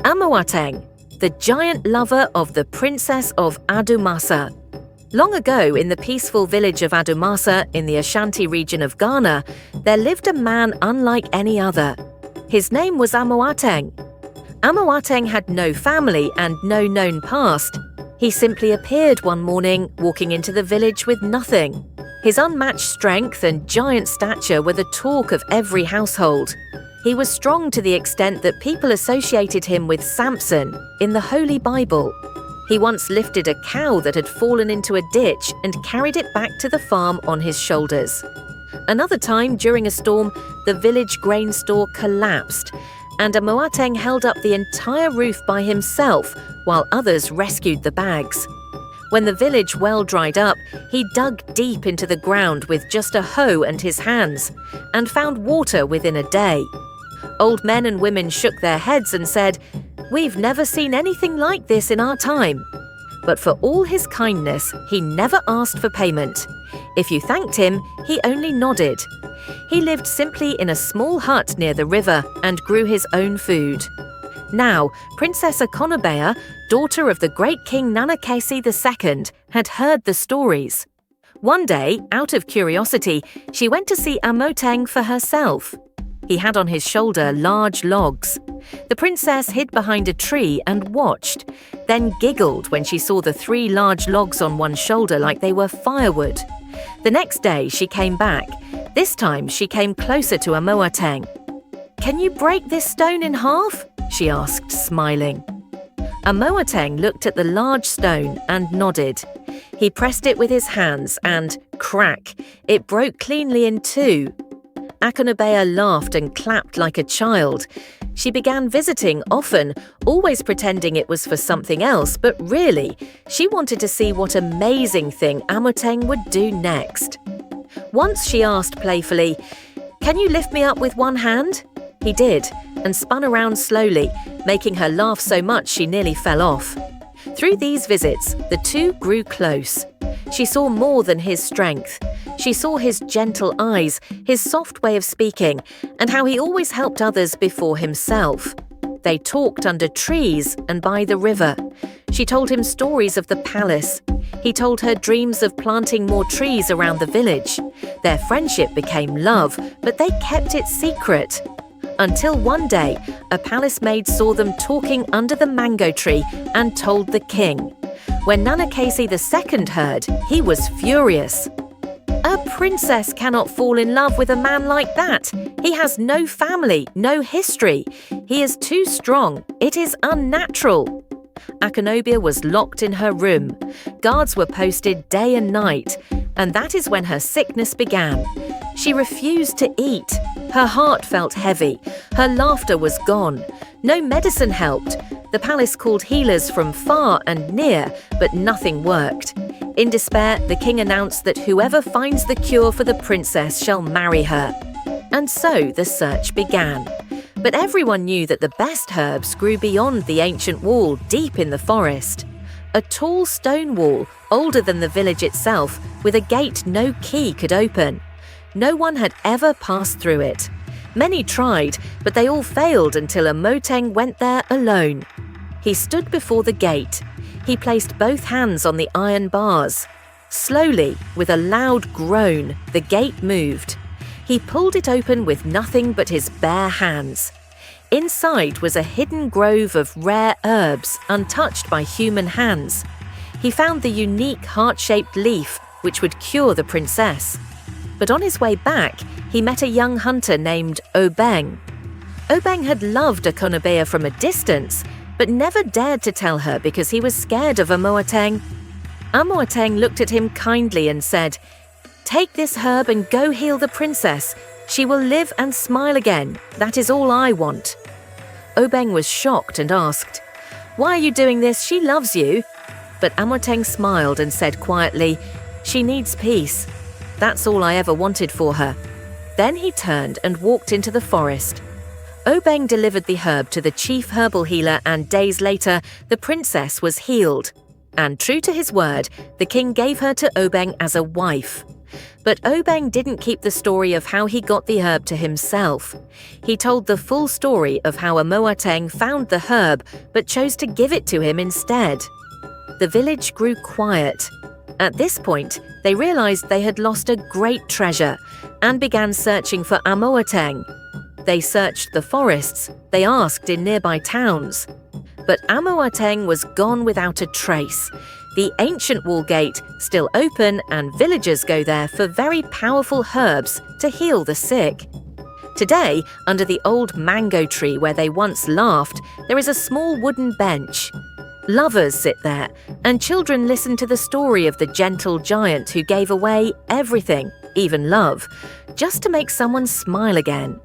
Amoateng, the giant lover of the Princess of Adumasa. Long ago, in the peaceful village of Adumasa in the Ashanti region of Ghana, there lived a man unlike any other. His name was Amoateng. Amoateng had no family and no known past. He simply appeared one morning, walking into the village with nothing. His unmatched strength and giant stature were the talk of every household. He was strong to the extent that people associated him with Samson in the Holy Bible. He once lifted a cow that had fallen into a ditch and carried it back to the farm on his shoulders. Another time, during a storm, the village grain store collapsed, and Amoateng held up the entire roof by himself while others rescued the bags. When the village well dried up, he dug deep into the ground with just a hoe and his hands, and found water within a day. Old men and women shook their heads and said, "We've never seen anything like this in our time." But for all his kindness, he never asked for payment. If you thanked him, he only nodded. He lived simply in a small hut near the river and grew his own food. Now, Princess Akonobea, daughter of the great King Nana Kese II, had heard the stories. One day, out of curiosity, she went to see Amoateng for herself. He had on his shoulder large logs. The princess hid behind a tree and watched, then giggled when she saw the 3 large logs on one shoulder like they were firewood. The next day she came back. This time she came closer to Amoateng. "Can you break this stone in half?" she asked, smiling. Amoateng looked at the large stone and nodded. He pressed it with his hands and, crack, it broke cleanly in 2. Akonobea laughed and clapped like a child. She began visiting often, always pretending it was for something else, but really, she wanted to see what amazing thing Amoateng would do next. Once she asked playfully, "Can you lift me up with one hand?" He did, and spun around slowly, making her laugh so much she nearly fell off. Through these visits, the two grew close. She saw more than his strength. She saw his gentle eyes, his soft way of speaking, and how he always helped others before himself. They talked under trees and by the river. She told him stories of the palace. He told her dreams of planting more trees around the village. Their friendship became love, but they kept it secret. Until one day, a palace maid saw them talking under the mango tree and told the king. When Nana Kese II heard, he was furious. "A princess cannot fall in love with a man like that. He has no family, no history. He is too strong. It is unnatural." Akonobea was locked in her room. Guards were posted day and night, and that is when her sickness began. She refused to eat. Her heart felt heavy. Her laughter was gone. No medicine helped. The palace called healers from far and near, but nothing worked. In despair, the king announced that whoever finds the cure for the princess shall marry her. And so the search began. But everyone knew that the best herbs grew beyond the ancient wall, deep in the forest. A tall stone wall, older than the village itself, with a gate no key could open. No one had ever passed through it. Many tried, but they all failed until Amoateng went there alone. He stood before the gate. He placed both hands on the iron bars. Slowly, with a loud groan, the gate moved. He pulled it open with nothing but his bare hands. Inside was a hidden grove of rare herbs, untouched by human hands. He found the unique heart-shaped leaf, which would cure the princess. But on his way back, he met a young hunter named Obeng. Obeng had loved Akonobea from a distance, but never dared to tell her because he was scared of Amoateng. Amoateng looked at him kindly and said, "Take this herb and go heal the princess. She will live and smile again. That is all I want." Obeng was shocked and asked, "Why are you doing this? She loves you." But Amoateng smiled and said quietly, "She needs peace. That's all I ever wanted for her." Then he turned and walked into the forest. Obeng delivered the herb to the chief herbal healer, and days later, the princess was healed. And true to his word, the king gave her to Obeng as a wife. But Obeng didn't keep the story of how he got the herb to himself. He told the full story of how Amoateng found the herb but chose to give it to him instead. The village grew quiet. At this point, they realized they had lost a great treasure and began searching for Amoateng. They searched the forests, they asked in nearby towns. But Amoateng was gone without a trace. The ancient wall gate still open, and villagers go there for very powerful herbs to heal the sick. Today, under the old mango tree where they once laughed, there is a small wooden bench. Lovers sit there, and children listen to the story of the gentle giant who gave away everything, even love, just to make someone smile again.